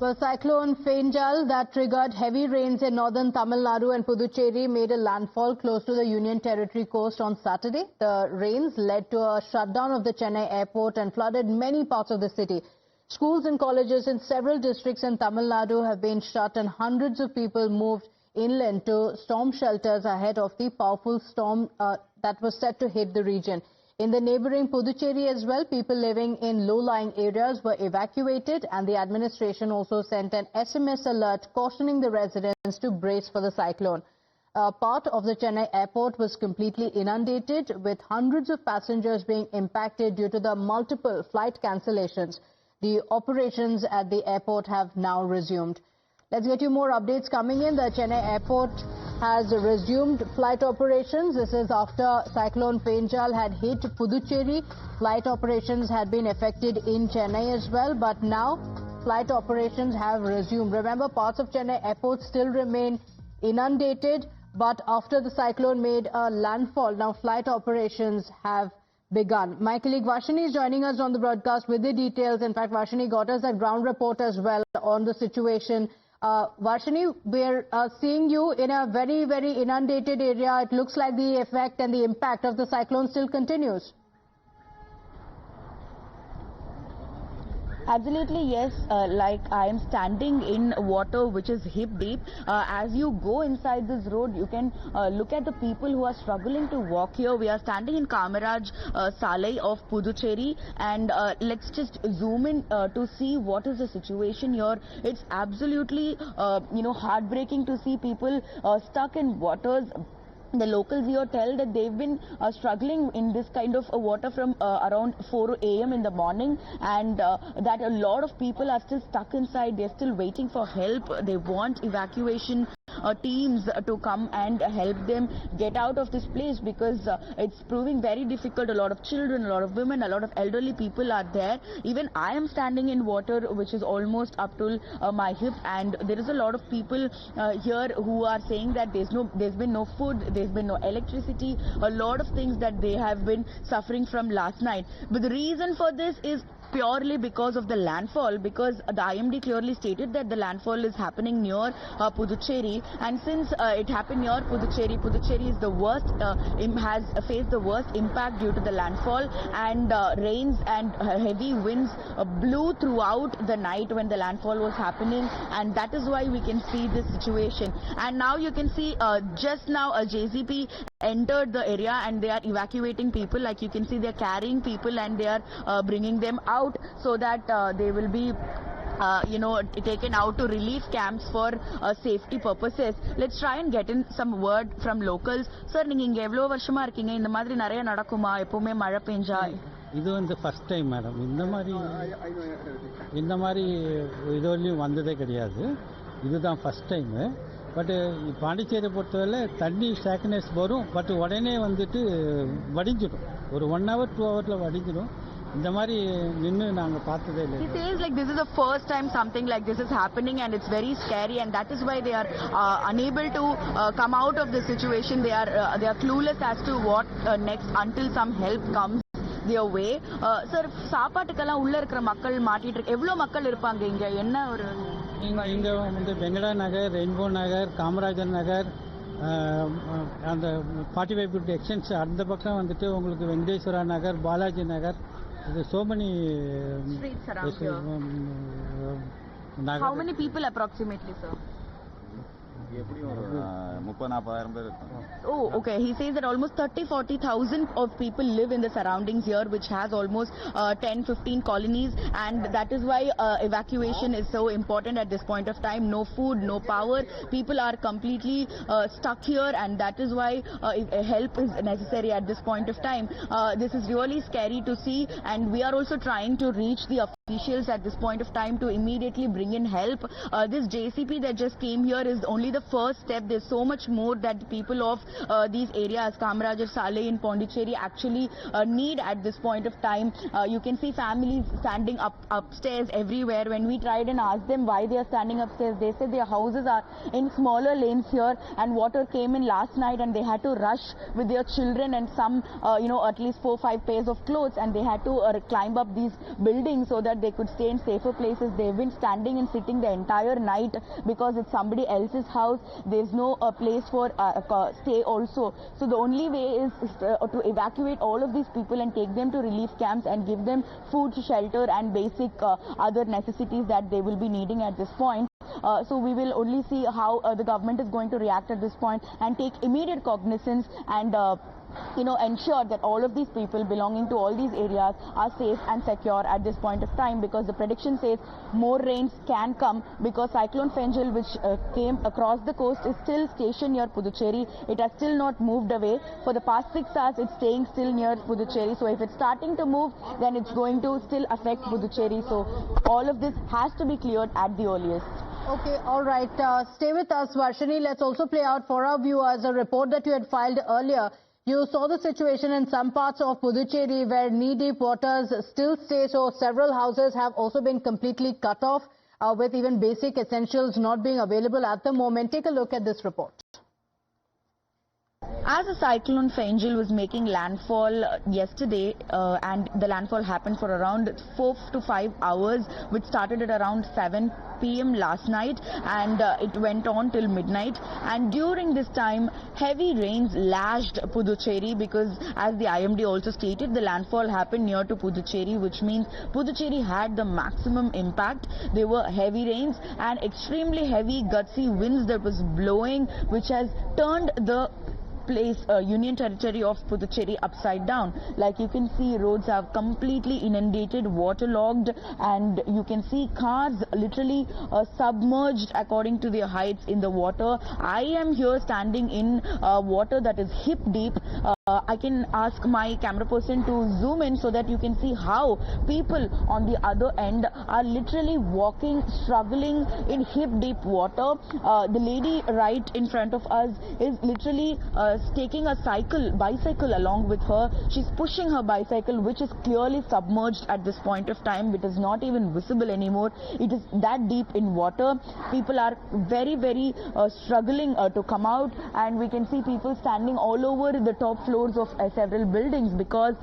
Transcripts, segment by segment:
Well, Cyclone Fengal that triggered heavy rains in northern Tamil Nadu and Puducherry made a landfall close to the Union Territory coast on Saturday. The rains led to a shutdown of the Chennai airport and flooded many parts of the city. Schools and colleges in several districts in Tamil Nadu have been shut and hundreds of people moved inland to storm shelters ahead of the powerful storm that was set to hit the region. In the neighbouring Puducherry as well, people living in low-lying areas were evacuated, and the administration also sent an SMS alert cautioning the residents to brace for the cyclone. Part of the Chennai airport was completely inundated, with hundreds of passengers being impacted due to the multiple flight cancellations. The operations at the airport have now resumed. Let's get you more updates coming in. The Chennai airport has resumed flight operations. This is after Cyclone Fengal had hit Puducherry. Flight operations had been affected in Chennai as well, but now flight operations have resumed. Remember, parts of Chennai airport still remain inundated, but after the cyclone made a landfall, now flight operations have begun. My colleague Vashini is joining us on the broadcast with the details. In fact, Vashini got us a ground report as well on the situation. Vashini, we're seeing you in a very, very inundated area. It looks like the effect and the impact of the cyclone still continues. Absolutely, yes. Like I am standing in water which is hip deep. As you go inside this road, you can look at the people who are struggling to walk here. We are standing in Kamaraj Salai of Puducherry, and let's just zoom in to see what is the situation here. It's absolutely, heartbreaking to see people stuck in waters. The locals here tell that they've been struggling in this kind of water from around 4 a.m. in the morning, and that a lot of people are still stuck inside. They're still waiting for help. They want evacuation teams to come and help them get out of this place, because it's proving very difficult. A lot of children, a lot of women, a lot of elderly people are there. Even I am standing in water which is almost up to my hip, and there is a lot of people here who are saying that there's been no food, there's been no electricity, a lot of things that they have been suffering from last night. But the reason for this is purely because of the landfall, because the IMD clearly stated that the landfall is happening near Puducherry, and since it happened near Puducherry is the worst, has faced the worst impact due to the landfall, and rains and heavy winds blew throughout the night when the landfall was happening, and that is why we can see this situation. And now you can see just now a JCP entered the area and they are evacuating people. Like you can see, they are carrying people and they are bringing them out so that they will be taken out to relief camps for safety purposes. Let's try and get in some word from locals. Sir, நீங்க இங்க எவ்வளவு வருஷமா இருக்கீங்க? இந்த மாதிரி நிறைய நடக்குமா? எப்பவுமே மழை பெஞ்சா? இது வந்து ஃபர்ஸ்ட் டைம் மேடம். இந்த மாதிரி இதுவரையும் வந்ததே கிடையாது. இதுதான் ஃபர்ஸ்ட் டைம். பட் பாண்டிச்சேரியை பொறுத்தவரை தண்ணி ஸ்டாக்னஸ் வரும், பட் உடனே வந்துட்டு வடிஞ்சிடும். ஒரு 1 hour 2 hourல வடிஞ்சிடும். இந்த மாதிரி நின்று நாங்க பார்த்ததே இல்லை. He says like this is the first time something like this is happening, and it's very scary, and that is why they are unable to come out of the situation. They are clueless as to what next until some help comes their way. Sir, சாப்பாட்டுக்கெல்லாம் உள்ள இருக்கிற மக்கள் மாட்டிட்டு இருக்கு. எவ்வளவு மக்கள் இருப்பாங்க இங்க? என்ன ஒரு இங்க வந்து வெங்கடா நகர், ரெயின்போ நகர், காமராஜர் நகர், அந்த 45 feet எக்ஸ்டென்ஷன் அந்த பக்கம் வந்துட்டு உங்களுக்கு வெங்கடேஸ்வரா நகர், பாலாஜி நகர், so many streets around here. How many people approximately, sir? Oh, okay. He says that almost 30,000-40,000 of people live in the surroundings here, which has almost 10-15 colonies, and that is why evacuation is so important at this point of time. No food, no power. People are completely stuck here, and that is why help is necessary at this point of time. This is really scary to see, and we are also trying to reach the officials at this point of time to immediately bring in help. This JCP that just came here is only the first step. There's so much more that the people of these areas, Kamarajar, Salai and Pondicherry, actually need at this point of time. You can see families standing upstairs everywhere. When we tried and asked them why they are standing upstairs, they said their houses are in smaller lanes here, and water came in last night and they had to rush with their children and some, at least 4-5 pairs of clothes, and they had to climb up these buildings so that that they could stay in safer places. They've been standing and sitting the entire night because it's somebody else's house. There's no place for stay also. So the only way is to evacuate all of these people and take them to relief camps and give them food, shelter and basic other necessities that they will be needing at this point. So we will only see how the government is going to react at this point and take immediate cognizance and ensure that all of these people belonging to all these areas are safe and secure at this point of time, because the prediction says more rains can come because Cyclone Fengal, which came across the coast, is still stationed near Puducherry. It has still not moved away. For the past 6 hours, it's staying still near Puducherry. So if it's starting to move, then it's going to still affect Puducherry. So all of this has to be cleared at the earliest. Okay, all right. Stay with us, Varshini. Let's also play out for our viewers a report that you had filed earlier. You saw the situation in some parts of Puducherry where knee-deep waters still stay, so several houses have also been completely cut off, with even basic essentials not being available at the moment. Take a look at this report. As a Cyclone Fengal was making landfall yesterday, and the landfall happened for around 4 to 5 hours, which started at around 7 p.m. last night, and it went on till midnight. And during this time, heavy rains lashed Puducherry, because as the IMD also stated, the landfall happened near to Puducherry, which means Puducherry had the maximum impact. There were heavy rains and extremely heavy gutsy winds that was blowing, which has turned the union territory of Puducherry upside down. Like you can see, roads are completely inundated, waterlogged, and you can see cars literally submerged according to their heights in the water. I am here standing in water that is hip deep. I can ask my camera person to zoom in so that you can see how people on the other end are literally walking, struggling in hip deep water. The lady right in front of us is literally taking a bicycle along with her. She's pushing her bicycle, which is clearly submerged at this point of time. It is not even visible anymore. It is that deep in water. People are very, very struggling to come out, and we can see people standing all over the top floors of several buildings, because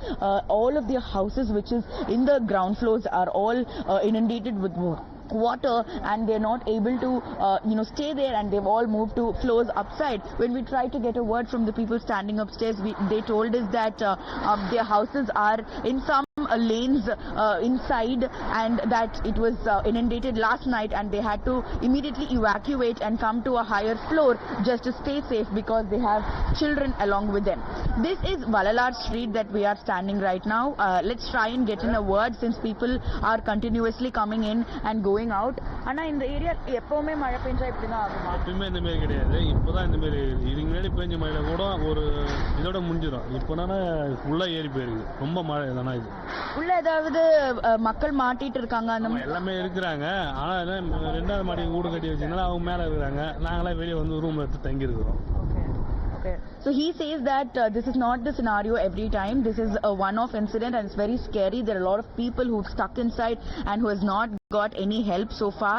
all of their houses, which is in the ground floors, are all inundated with water, and they're not able to stay there, and they've all moved to floors upside. When we tried to get a word from the people standing upstairs, they told us that their houses are in some lanes inside, and that it was inundated last night, and they had to immediately evacuate and come to a higher floor just to stay safe, because they have children along with them. This is Valalar Street that we are standing right now. Let's try and get in a word, since people are continuously coming in and going out. Anna, in the area எப்பவுமே மழை பெஞ்சா இப்படி தான் ஆகுமா? எப்பவுமே இந்த மாதிரி கிடையாது. இப்போதான் இந்த மாதிரி இதுக்கு முன்னாடி பெஞ்ச மழை கூட ஒரு இதோட முடிஞ்சிடும். இப்போனா ஃபுல்லா ஏறி போயிருக்கு. ரொம்ப மழை தானா இது. உள்ள ஏதாவது மக்கள் மாட்டிட்டு இருக்காங்க? அந்த எல்லாமே இருக்கிறாங்க. ஆனா ரெண்டாவது மாடி வீடு கட்டி வச்சனால அவங்க மேல இருக்காங்க. நாங்களே வெளிய வந்து ரூம் எடுத்து தங்கி இருக்கோம். Okay. So he says that this is not the scenario every time. This is a one-off incident, and it's very scary. There are a lot of people who've stuck inside and who has not got any help so far.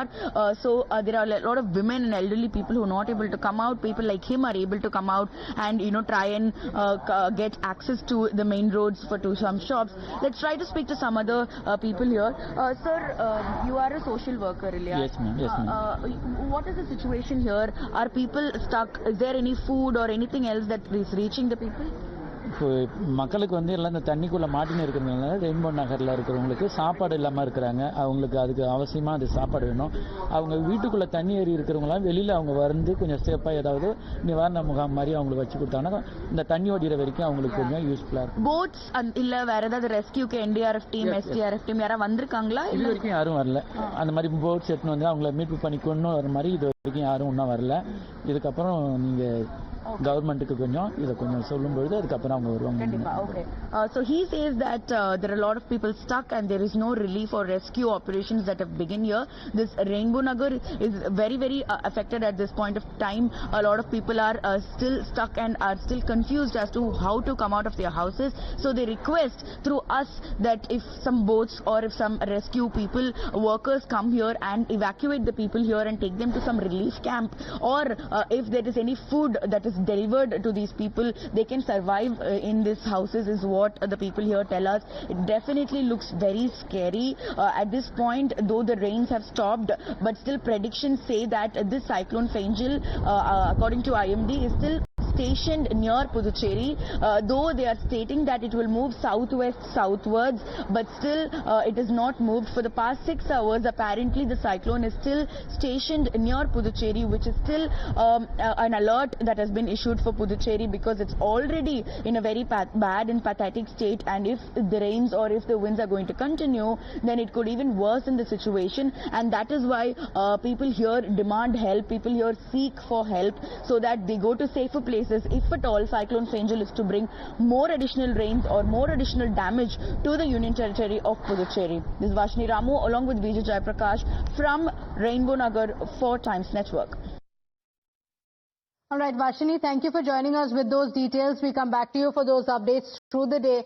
There are a lot of women and elderly people who are not able to come out. People like him are able to come out and try and get access to the main roads to some shops. Let's try to speak to some other people here. Sir, you are a social worker, Ilya. Yes, ma'am. Yes, ma'am. What is the situation here? Are people stuck? Is there any food or anything else that is reaching the people? இப்போ மக்களுக்கு வந்து எல்லாம் இந்த தண்ணிக்குள்ளே மாட்டின்னு இருக்கிறதுனால rainbow நகரில் இருக்கிறவங்களுக்கு சாப்பாடு இல்லாமல் இருக்கிறாங்க. அவங்களுக்கு அதுக்கு அவசியமாக அது சாப்பாடு வேணும். அவங்க வீட்டுக்குள்ளே தண்ணி ஏறி இருக்கிறவங்களாம் வெளியில் அவங்க வந்து கொஞ்சம் சேஃபாக ஏதாவது நிவாரண முகாம் மாதிரி அவங்களுக்கு வச்சு கொடுத்தாங்கன்னா இந்த தண்ணி ஓடிற வரைக்கும் அவங்களுக்கு கொஞ்சம் யூஸ்ஃபுல்லாக இருக்கும். போட்ஸ் இல்லை வேற ஏதாவது ரெஸ்கியூக்கு NDRF டீம், SDRF டீம் யாராவது வந்திருக்காங்களா? இது வரைக்கும் யாரும் வரல. அந்த மாதிரி போட்ஸ் எடுத்துன்னு வந்து அவங்கள மீட்பு பண்ணி கொண்டு வர மாதிரி இது வரைக்கும் யாரும் இன்னும் வரல. இதுக்கப்புறம் நீங்கள் கவர்மெண்ட்டுக்கு கொஞ்சம் இதை கொஞ்சம் சொல்லும் பொழுது அதுக்கப்புறம் அவங்க வருவாங்க. Okay. So he says that there are a lot of people stuck and there is no relief or rescue operations that have begun here. This Rainbow Nagar is very, very affected at this point of time. A lot of people are still stuck and are still confused as to how to come out of their houses. So they request through us that if some boats or if some rescue people, workers come here and evacuate the people here and take them to some relief camp, or if there is any food that is delivered to these people. They can survive in these houses is what the people here tell us. It definitely looks very scary at this point, though the rains have stopped, but still predictions say that this cyclone Fengal, according to IMD, is still stationed near Puducherry, though they are stating that it will move southwest southwards, but still it is not moved. For the past 6 hours, apparently the cyclone is still stationed near Puducherry, which is still an alert that has been issued for Puducherry, because it's already in a very bad and pathetic state, and if the rains or if the winds are going to continue, then it could even worsen the situation. And that is why people here demand help, people here seek for help, so that they go to safer places if at all Cyclone Fengal is to bring more additional rains or more additional damage to the Union Territory of Puducherry. This is Vashni Ramu along with Vijay Jaiprakash from Rainbow Nagar for Times Network. All right, Vashini, thank you for joining us with those details. We come back to you for those updates through the day.